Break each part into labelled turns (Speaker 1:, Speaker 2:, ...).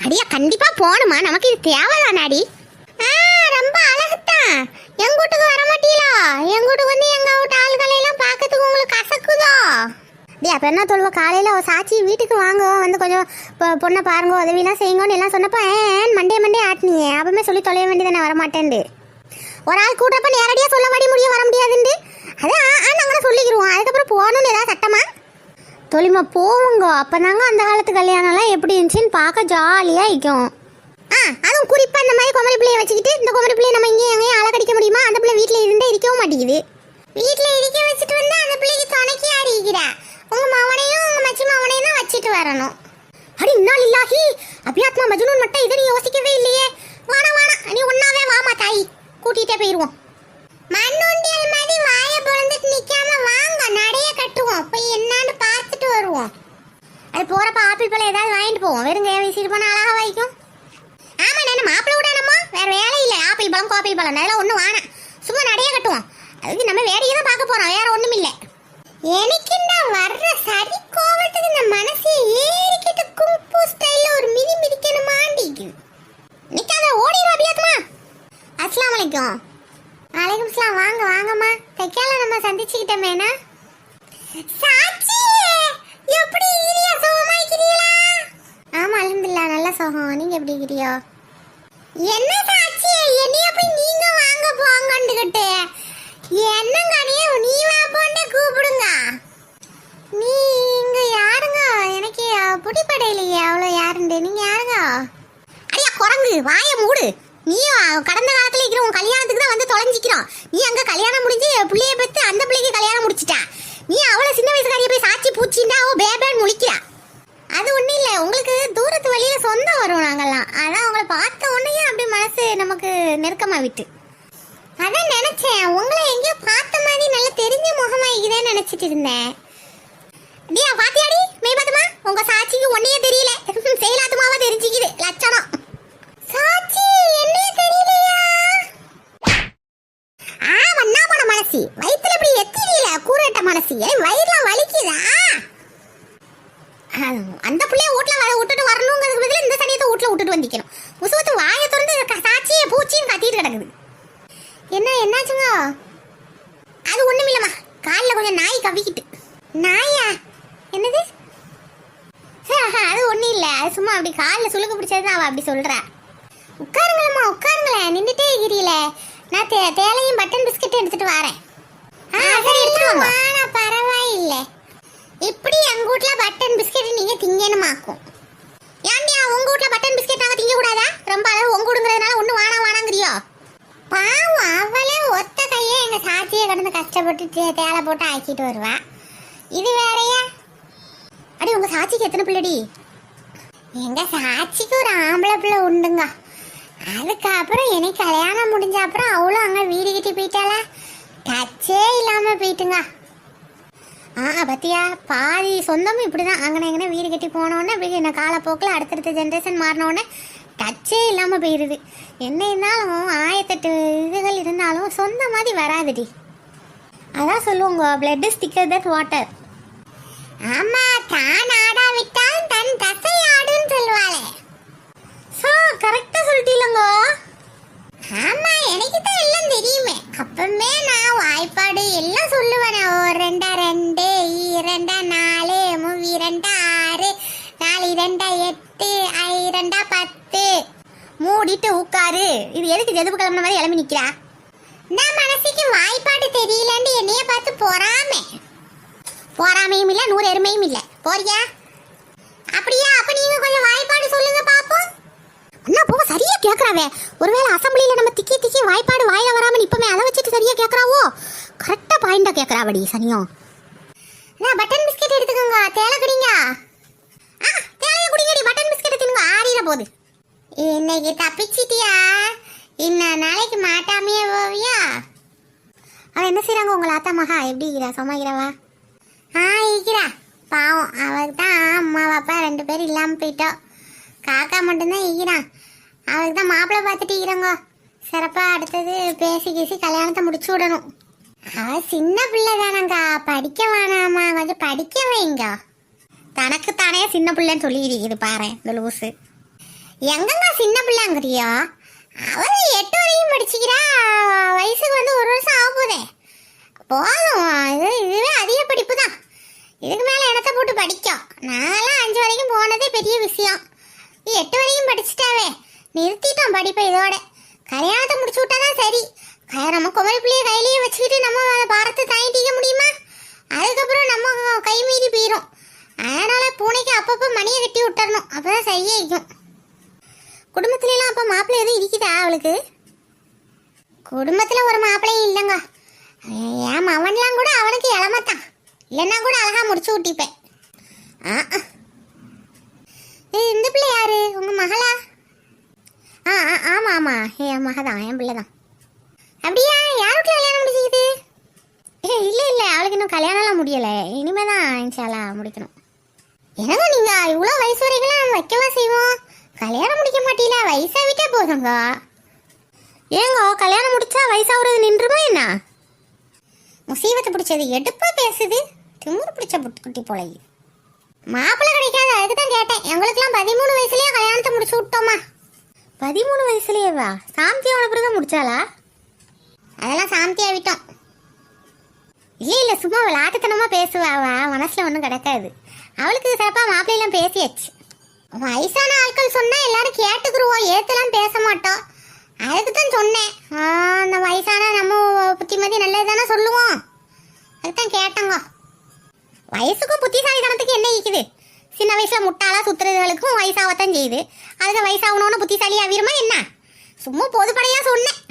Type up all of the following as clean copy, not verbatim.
Speaker 1: அடியா கண்டிப்பா போகணுமா, நமக்கு இது தேவைதானாடி. ரொம்ப அழகுத்தான். எங்க வீட்டுக்கு வர மாட்டீங்களா? எங்க வீட்டுக்கு வந்து எங்க வீட்டு ஆளுகளை எல்லாம் பார்க்கறதுக்கு உங்களுக்கு கசக்குதோ? டி அப்போ என்ன சொல்லுவ, காலையில் அவள் சாட்சி வீட்டுக்கு வாங்க வந்து கொஞ்சம் பொண்ணை பாருங்க உதவிலாம் செய்யுங்கன்னு எல்லாம் சொன்னப்போ மண்டே ஆட்டினியே. அப்பவுமே சொல்லி தொலைய வேண்டியதானே வரமாட்டேன்ண்டு. ஒரு ஆள் கூட்டப்ப நேரடியாக சொல்ல முடியும் வர முடியாதுண்டு. அதான் நாங்கள் சொல்லிக்கிடுவோம். அதுக்கப்புறம் போகணும்னு ஏதாவது சட்டமா? தொழிமா போவுங்க. அப்போ தாங்க அந்த காலத்து கல்யாணம்லாம் எப்படி இருந்துச்சுன்னு பார்க்க ஜாலியாக இருக்கும். அதுவும் குறிப்பாக இந்த மாதிரி குமரி பிள்ளையை வச்சுக்கிட்டு, இந்த குமரி பிள்ளையை நம்ம இங்கேயும் எங்கேயும் ஆளை கடிக்க முடியுமா? அந்த பிள்ளை வீட்டில் இருந்தால் இருக்கவும் மாட்டேங்குது. வீட்டில் இருக்க வச்சுட்டு வந்து அந்த பிள்ளைக்கு துணைக்கி அறிகிறா. உங்கள் மவனையும் உங்கள் மச்சி மவனையும் தான் வச்சுட்டு வரணும். அடி இன்னால் இல்லாஹி அபியாத்மா மஜ்னூன் மட்டும் இதை நீ யோசிக்கவே இல்லையே. வானா நீ ஒன்னாவே வாமா தாய், கூட்டிகிட்டே போயிடுவோம். மண்ணுண்டியல் மாதிரி வாயை பிறந்துட்டு நிற்காம வாங்க, நடைய கட்டுவோம். போய் என்னான்னு பார்த்துட்டு வருவோம். அது போகிறப்ப ஆப்பிள் பழம் ஏதாவது வாங்கிட்டு போவோம். வெறுங்க வீசிட்டு போனால் அழகாக வைக்கும். ஆமா நான் மாப்பிள்ளை விடானம்மா, வேற வேலை இல்லை. ஆப்பிள் பழம் கோப்பிள் பழம் அதெல்லாம் ஒன்றும் வானா, சும்மா நடைய கட்டுவோம். அதுக்கு நம்ம வேடிக்கை தான் பார்க்க போறோம், வேற ஒன்றும் இல்லை. எனக்கு இந்த வர்ற சரி கோவத்துக்கு இந்த மனசே ஏறிக்கிட்டு கும்பு ஸ்டைல்ல ஒரு மிதி மிதிக்கணுமாண்டிக்கு நிக்காத ஓடிடும். அபியாத்மா அஸ்லாம் வலைக்கும். வலைக்கும் சலாம். வாங்க வாங்கம்மா, தைக்கால நம்ம சந்திச்சுக்கிட்டோமேனா. சாட்சி எப்படி இருக்கீங்க? சுகமா இருக்கீங்களா? ஆமா அல்ஹம்துலில்லாஹ் நல்ல சுகம். நீங்க எப்படி இருக்கீங்க? என்ன சாட்சி என்னைய போய் நீங்க வாங்க போங்கண்டுகிட்டு என்னங்க நீ வா போண்டே கூப்பிடுங்க. நீங்க யாருங்க? எனக்கு புடிப்படையிலையே அவ்வளோ யாருண்டு. நீங்க யாருங்க? அடியா குரங்கு வாய மூடு. நீ கடந்த காலத்துல இருக்கிற உன் கல்யாணத்துக்கு தான் வந்து தொலைஞ்சிக்கிறோம். நீ அங்க கல்யாணம் முடிஞ்சு பிள்ளைய பெற்று அந்த பிள்ளைக்கு கல்யாணம் முடிச்சிட்டா. நீ அவளை சின்ன வயசுக்காரியை போய் சாட்சி பூச்சின்னா அவ பேபேன்னு முழிக்கிறா. அது ஒன்றும் இல்லை, உங்களுக்கு தூரத்து வழியில சொந்தம் வரும் நாங்கெல்லாம். அதான் அவங்கள பார்த்த உடனே அப்படி மனசு நமக்கு நெருக்கமாக விட்டு. அதான் நினைச்சேன் உங்களை எங்கேயோ பார்த்த மாதிரி நல்லா தெரிஞ்ச முகமா இருக்குதேன்னு நினைச்சிட்டு இருந்தேன். டியா பாத்தியாடி மெய் பாத்துமா, உங்க சாட்சிக்கு ஒன்னையே தெரியல, செயலாத்துமாவா தெரிஞ்சுக்குது லட்சணம். சாட்சி என்னையே தெரியலையா? வண்ணா போன மனசி வயிற்றுல இப்படி எத்திரியல கூறட்ட மனசி வயிறுலாம் வலிக்குதா? அந்த பிள்ளைய வீட்டுல விட்டுட்டு வரணுங்கிறதுக்கு பதில் இந்த சனியத்தை வீட்டுல விட்டுட்டு வந்திக்கணும். முசுவத்து வாயை திறந்து சாட்சியை பூச்சின்னு கத்திட்டு கிடக்குது. என்னாச்சுங்க? அது ஒண்ணும் இல்லம்மா, காலில் கொஞ்சம் நாய் கவிக்கிட்டு. நாயா? என்னது? அது ஒன்றும் இல்லை, அது சும்மா அப்படி காலில் சுளுக்கு பிடிச்சதுன்னு அவள் அப்படி சொல்கிறா. உட்காருங்களம்மா உட்காருங்களேன், நின்றுட்டே இருக்கிறீல. நான் தேலையும் பட்டன் பிஸ்கட் எடுத்துட்டு வரேன். பரவாயில்லை. இப்படி எங்கள் வீட்டில் பட்டன் பிஸ்கட் நீங்கள் திங்கணுமாக்கும். ஏன்டியா உங்கள் வீட்டில் பட்டன் பிஸ்கட் நாங்கள் திங்க கூடாதா? ரொம்ப அளவு உங்க விடுங்கிறதுனால ஒன்றும் வானாங்கிறியோ? பாவம் அவளே ஒத்த கையே எங்கள் சாட்சியை கடந்து கஷ்டப்பட்டு தேலை போட்டு ஆக்கிட்டு வருவா. இது வேறையா? அடி உங்கள் சாட்சிக்கு எத்தனை பிள்ளைடி? எங்கள் சாட்சிக்கு ஒரு ஆம்பளை பிள்ளை உண்டுங்க. அதுக்கப்புறம் எனக்கு கல்யாணம் முடிஞ்ச அப்புறம் அவளும் அங்கே வீடு கட்டி போயிட்டாளா, டச்சே இல்லாமல் போயிட்டுங்க. பத்தியா பாதி சொந்தமும் இப்படி தான். அங்கே எங்கன்னா வீடு கட்டி போனோடனே அப்படி என்ன காலப்போக்கில் அடுத்தடுத்த ஜென்ரேஷன் மாறினோடனே டச்சே இல்லாமல் போயிடுது. என்ன இருந்தாலும் 1008 இதுகள் இருந்தாலும் சொந்த மாதிரி வராதுடி. அதான் சொல்லுவோங்க, பிளட் இஸ் திக்கர் தட் வாட்டர். ஆமா, தான் ஆடாவிட்டால் தன் தசை ஆடுன்னு சொல்லுவாளே. ஸோ கரெக்டாக சொல்லிட்டீங்களங்க. ஆமா, எனக்கு தான் எல்லாம் தெரியுமே. அப்பமே நான் வாய்ப்பாடு எல்லாம் சொல்லுவேன். 1 2 2 4 3 2 6 4 2 8 5 2 10 மூடிட்டு உட்காரு. இது எதுக்கு ஜெதுப்பு கிளம்புன மாதிரி எழுப்பி நிக்கிறா? நான் மனசுக்கு வாய்ப்பாடு தெரியலன்னு என்னைய பார்த்து போறாமையும் இல்லை 100 எருமையும் இல்லை. போறியா? அப்படியா? அப்ப நீங்க கொஞ்சம் வாய்ப்பாடு சொல்லுங்க பாப்போம். அண்ணா போக சரியா கேட்கறாவே. ஒருவேளை அசம்பிளியில நம்ம திக்கி வாய்ப்பாடு வாயில வராம நிப்பமே, அதை வச்சுட்டு சரியா கேட்கறாவோ? கரெக்டா பாயிண்டா கேட்கறாவடி சனியோ. நான் பட்டன் பிஸ்கட் எடுத்துக்கோங்க, தேலை குடிங்க. தேலையை குடிங்கடி, பட்டன் பிஸ்கட் தின்னுங்க, ஆறிட போகுது. இன்னைக்கு தப்பிச்சிட்டியா? இன்னும் நாளைக்கு மாட்டாமையே போவியா? அவள் என்ன செய்கிறாங்க உங்களை ஆத்தா மகா? எப்படி இருக்கிறா? சமாளிக்கிறவா? இருக்கிறா. பாவம், அவளுக்கு தான் அம்மா அப்பா 2 பேரும் இல்லாமல் போயிட்டோம். காக்கா மட்டும்தான் இருக்கிறான். அவளுக்கு தான் மாப்பிள்ளை பார்த்துட்டு இருக்கிறாங்க. சிறப்பாக அடுத்தது பேசி கல்யாணத்தை முடிச்சு விடணும். அவள் சின்ன பிள்ளை தானங்கா, படிக்க வேணாமா, கொஞ்சம் படிக்க வைங்க. தனக்கு தானே சின்ன பிள்ளைன்னு சொல்லி இருக்குது பாரு இந்த லூசு. எங்கங்க சின்ன பிள்ளைங்கிறியா? அவ 8 வரைக்கும் படிச்சுக்கிறா. வயசுக்கு வந்து 1 வருஷம் ஆக போதே. போதும், இதுவே அதிக படிப்பு தான். இதுக்கு மேலே இடத்த போட்டு படிக்கும். நான்லாம் 5 வரைக்கும் போனதே பெரிய விஷயம். 8 வரைக்கும் படிச்சுட்டாவே. நிறுத்திட்டோம் படிப்பை இதோட. கல்யாணத்தை முடிச்சு விட்டாதான் சரி. நம்ம குமரி பிள்ளைய கையிலேயே வச்சுக்கிட்டு நம்ம பாரத்தை தாங்கிட்டிக்க முடியுமா? அதுக்கப்புறம் நம்ம கை மீறி போயிடும். அதனால பூனைக்கு அப்பப்போ மணியை கட்டி விட்டுறணும். அப்போதான் சரியாயிக்கும். குடும்பத்துலாம் அப்போ மாப்பிள்ளை எதுவும் இருக்குதா அவளுக்கு? குடும்பத்தில் ஒரு மாப்பிள்ளையும் இல்லைங்க. என் மவன்லாம் கூட அவனுக்கு இளமத்தான். இல்லைன்னா கூட அழகா முடிச்சு விட்டிப்பேன். இந்த பிள்ளை யாரு? உங்க மகளா? ஆமா ஆமா, என் மகதான், என் பிள்ளைதான். அப்படியா? யாருக்கு கல்யாணம் முடிச்சுக்குது? இல்லை அவளுக்கு இன்னும் கல்யாணம்லாம் முடியலை. இனிமேதான் இன்ஷால்லா முடிக்கணும். என்னங்க நீங்க இவ்வளோ வயசு வரைக்கும் வைக்கவா செய்வோம்? கல்யாணம் முடிக்க மாட்டீங்களா? வயசா விட்டே போதுங்க. ஏங்கோ கல்யாணம் முடிச்சா வயசாகிறது நின்றுமா என்ன? முசீபத்தை பிடிச்சது எடுப்பா பேசுது. திமுரு பிடிச்ச புட்டுக்குட்டி போல. மாப்பிள்ளை கிடைக்காது, அதுக்கு தான் கேட்டேன். எங்களுக்குலாம் 13 வயசுலயே கல்யாணத்தை முடிச்சு விட்டோமா? 13 வயசுலயேவா? சாந்தி அவனை பிறகு முடிச்சாளா? அதெல்லாம் சாந்தியா விட்டோம். இல்லை சும்மா விளையாட்டுத்தனமா பேசுவாவா, மனசுல ஒன்றும் கிடக்காது. அவளுக்கு சிறப்பாக மாப்பிள்ளையெல்லாம் பேசியாச்சு. வயசான ஆட்கள் சொன்னா எல்லாரும் கேட்டுக்குருவோம், ஏத்தெல்லாம் பேச மாட்டோம். அதுக்கு தான் சொன்னேன். அந்த வயசான நம்ம புத்திமதி நல்லது தானே சொல்லுவோம். அதுதான் கேட்டங்க. வயசுக்கும் புத்திசாலித்தனத்துக்கு என்ன இருக்குது? சின்ன வயசுல முட்டாளா சுத்துறதுகளுக்கும் வயசாகத்தான் செய்யுது. அதுக்கு வயசாகணும்னு புத்திசாலி ஆகிருமா என்ன? சும்மா பொதுப்படையா சொன்னேன்.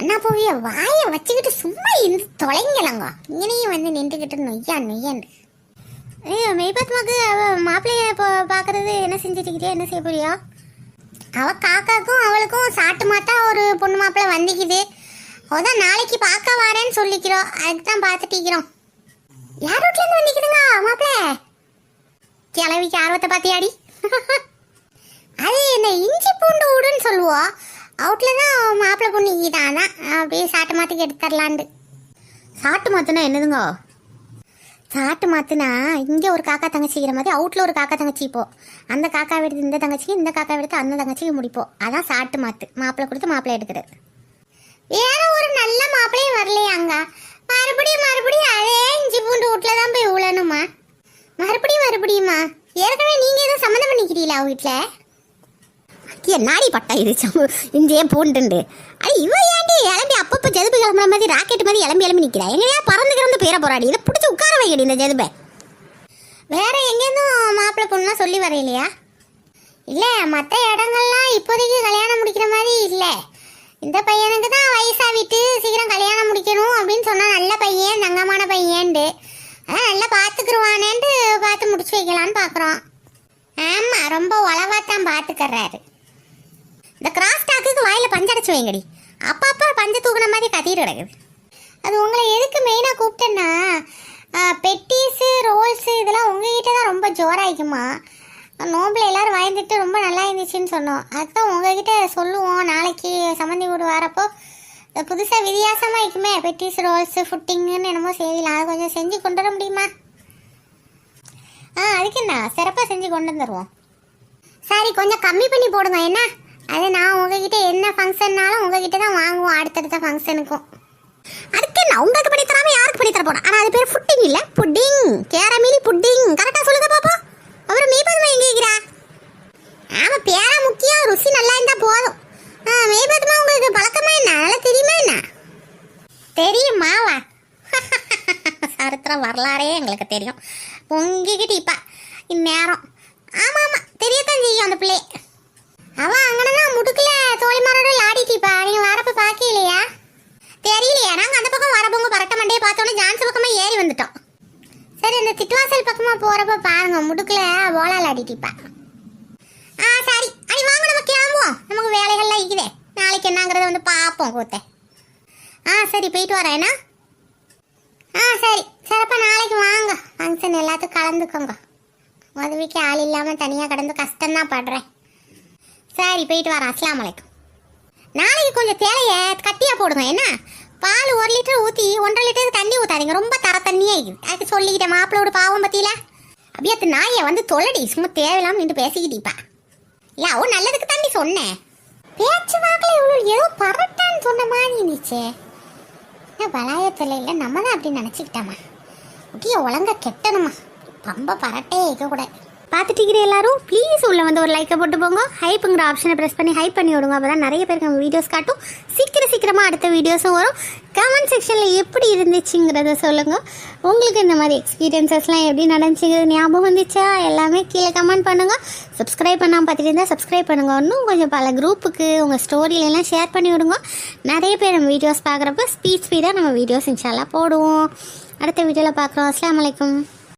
Speaker 1: அண்ணா போவிய வாயை வச்சுக்கிட்டு சும்மா இருந்து தொலைங்கலங்க. இங்கனையும் வந்து நின்றுக்கிட்டு நொய்யான்னு. மெய்பத்மாக்கு மாப்பிள்ளைய பார்க்கறது என்ன செஞ்சுட்டு என்ன செய்ய போறியா? அவ காக்காக்கும் அவளுக்கும் சாட்டு மாத்தா ஒரு பொண்ணு மாப்பிள்ளை வந்துக்குது. அதான் நாளைக்கு பார்க்க வரேன்னு சொல்லிக்கிறோம். அதுக்கு தான் பார்த்துட்டிக்கிறோம். யார் வீட்டுல இருந்து வந்துக்குதுங்க மாப்பிள்ளை? கிளவிக்கு ஆர்வத்தை பார்த்தியாடி? அது என்ன இஞ்சி பூண்டு விடுன்னு சொல்லுவோம். அவுட்ல தான் மாப்பிள்ளை பொண்ணுக்கிட்டான். அப்படியே சாட்டு மாத்துக்கு எடுத்துடலாண்டு. சாட்டு மாத்துனா என்னதுங்க? சாட்டு மாத்துனா இங்கே ஒரு காக்கா தங்கச்சிக்கிற மாதிரி அவுட்ல ஒரு காக்கா தங்கச்சி இப்போ அந்த காக்கா எடுத்து இந்த தங்கச்சிக்கு, இந்த காக்கா எடுத்து அந்த தங்கச்சிக்கு முடிப்போம். அதான் சாட்டு மாத்து. மாப்பிள்ளை கொடுத்து மாப்பிள்ளை எடுக்கிறது. வேற ஒரு நல்ல மாப்பிள்ளையும் வரலையாங்க. மறுபடியும் அதே இஞ்சி பூண்டு வீட்டில் தான் போய் உழணுமா? மறுபடியுமா? ஏற்கனவே நீங்க எதுவும் சம்மந்தம் பண்ணிக்கிறீங்களா வீட்டில்? நாடி பட்டா இது இஞ்சியே பூண்டுண்டு. அது இவ ஏண்டி இளம்பி அப்பப்போ ஜெதுப்பு கிளம்புற மாதிரி ராக்கெட் மாதிரி இளம்பி நிற்கிறா? எங்கேயா பறந்து பேர போராடி இதை பிடிச்சி உட்கார வைக்கடி இந்த ஜெதுப்பை. வேற எங்கேருந்தும் மாப்பிள்ளை பொண்ணுலாம் சொல்லி வரையிலையா? இல்லை, மற்ற இடங்கள்லாம் இப்போதைக்கு கல்யாணம் முடிக்கிற மாதிரி இல்லை. இந்த பையனுக்கு தான் வயசாகிட்டு சீக்கிரம் கல்யாணம் முடிக்கணும் அப்படின்னு சொன்னால் நல்ல பையன், தங்கமான பையன்ட்டு. அதான் நல்லா பார்த்துக்குருவானேன்ட்டு பார்த்து முடிச்சு வைக்கலான்னு பார்க்குறோம். ஆமாம், ரொம்ப உளவாத்தான் பார்த்துக்கறாரு. இந்த கிராஸ் டாக்குக்கு வாயில் பஞ்சடைச்சு வைங்கடி. அப்பப்போ பஞ்ச தூக்குன மாதிரி கத்திட்டு கிடக்குது. அது உங்களை எதுக்கு மெயினாக கூப்பிட்டேன்னா, பெட்டிஸு ரோல்ஸு இதெல்லாம் உங்ககிட்ட தான் ரொம்ப ஜோராயிக்குமா. நோம்பில் எல்லோரும் வாய்ந்துட்டு ரொம்ப நல்லா இருந்துச்சுன்னு சொன்னோம். அதுதான் உங்ககிட்ட சொல்லுவோம். நாளைக்கு சம்மந்தி வீடு வரப்போ புதுசாக வித்தியாசமாக இருக்குமே, பெட்டிஸ் ரோல்ஸு ஃபுட்டிங்குன்னு என்னமோ செய்யலாம். அது கொஞ்சம் செஞ்சு கொண்டு வர முடியுமா? அதுக்கு என்ன சிறப்பாக செஞ்சு கொண்டு வந்துடுவோம். சரி, கொஞ்சம் கம்மி பண்ணி போடுங்க என்ன. அது நான் உங்ககிட்ட என்ன ஃபங்க்ஷன்னாலும் உங்ககிட்ட தான் வாங்குவோம் அடுத்தடுத்த ஃபங்க்ஷனுக்கும். அதுக்கு என்ன உங்களுக்கு பண்ணி தராமல் யாருக்கு பண்ணி தர போகிறோம்? ஆனால் அது பேர் ஃபுட்டிங் இல்லை, புட்டிங். கேரமிலி புட்டிங். கரெக்டாக சொல்லுங்க பாப்பா. அப்புறம் மெய்பத்மா எங்கே இருக்கிறா? ஆமாம், பேரா முக்கியம், ருசி நல்லா இருந்தால் போதும். மெய்பத்மா உங்களுக்கு பழக்கமா என்ன? நல்லா தெரியுமா என்ன? தெரியுமாவா? சரித்திரம் வரலாறே எங்களுக்கு தெரியும். உங்ககிட்ட இப்போ இந்நேரம். ஆமாம், தெரியத்தான் செய்யும் அந்த பிள்ளை. அவன் அங்கனதான் முடுக்கல தோழிமாரோட லாடிட்டிப்பா. நீங்கள் வரப்போ பார்க்கலையா? தெரியலையா? நாங்கள் அந்த பக்கம் வரப்போங்க பரட்ட மண்டையை பார்த்தோன்னே ஜான்சி பக்கமாக ஏறி வந்துட்டோம். சரி, இந்த திட்டுவாசல் பக்கமாக போகிறப்ப பாருங்க, முடுக்கல ஓலா லாடிட்டிப்பா. சரி, அடி வாங்க, நம்ம கிளம்புவோம். நமக்கு வேலைகள்லாம் இருக்குதே. நாளைக்கு என்னங்கிறத வந்து பார்ப்போம் கூத்த. சரி, போயிட்டு வரேன் என்ன. சரி, சிறப்பா நாளைக்கு வாங்க. ஃபங்க்ஷன் எல்லாத்துக்கும் கலந்துக்கோங்க. உதவிக்கு ஆள் இல்லாமல் தனியாக கடந்து கஷ்டம்தான் படுறேன். சரி, போயிட்டு வரேன். அஸ்ஸலாமு அலைக்கும். நாளைக்கு கொஞ்சம் தேலையை கட்டியாக போடுங்க என்ன. பால் 1 லிட்டர் ஊற்றி 1.5 லிட்டருக்கு தண்ணி ஊற்றாதீங்க. ரொம்ப தர தண்ணியாக இருக்குது. அதுக்கு சொல்லிக்கிட்டேன். மாப்பிளோட பாவம் பற்றியில அப்படியே நாயை வந்து தொலைடி. சும்மா தேவையில்லாமல் நின்று பேசிக்கிட்டீப்பா. இல்லை அவன் நல்லதுக்கு தாண்டி சொன்னேன். பேச்சு வாக்கில் இவ்வளோ ஏதோ பரட்டான்னு சொன்ன மாதிரி இருந்துச்சு. வளாயத்தில் இல்லை நம்ம தான் அப்படி நினச்சிக்கிட்டாமா. அப்படியே ஒழுங்கா கெட்டணுமா, ரொம்ப பரட்டே இருக்கக்கூடாது. பார்த்துட்டு எல்லாரும் ப்ளீஸ் உள்ள வந்து ஒரு லைக்கை போட்டு போங்க. ஹைப்புங்கிற ஆப்ஷனை ப்ரெஸ் பண்ணி ஹைப் பண்ணி விடுங்க. அப்போ தான் நிறைய பேருக்கு நம்ம வீடியோஸ் காட்டும். சீக்கிரமாக அடுத்த வீடியோஸும் வரும். கமெண்ட் செக்ஷனில் எப்படி இருந்துச்சுங்கிறத சொல்லுங்கள். உங்களுக்கு இந்த மாதிரி எக்ஸ்பீரியன்ஸஸ்லாம் எப்படி நடந்துச்சுங்கிறது ஞாபகம் வந்துச்சா எல்லாமே கீழே கமெண்ட் பண்ணுங்கள். சப்ஸ்கிரைப் பண்ணாமல் பார்த்துட்டு இருந்தால் சப்ஸ்கிரைப் பண்ணுங்கள். இன்னும் கொஞ்சம் பல குரூப்புக்கு உங்கள் ஸ்டோரியிலலாம் ஷேர் பண்ணி விடுங்க. நிறைய பேர் நம்ம வீடியோஸ் பார்க்குறப்ப ஸ்பீடாக நம்ம வீடியோஸ் இன்ஷால்லா போடுவோம். அடுத்த வீடியோவில் பார்க்குறோம். அஸ்ஸலாமு அலைக்கும்.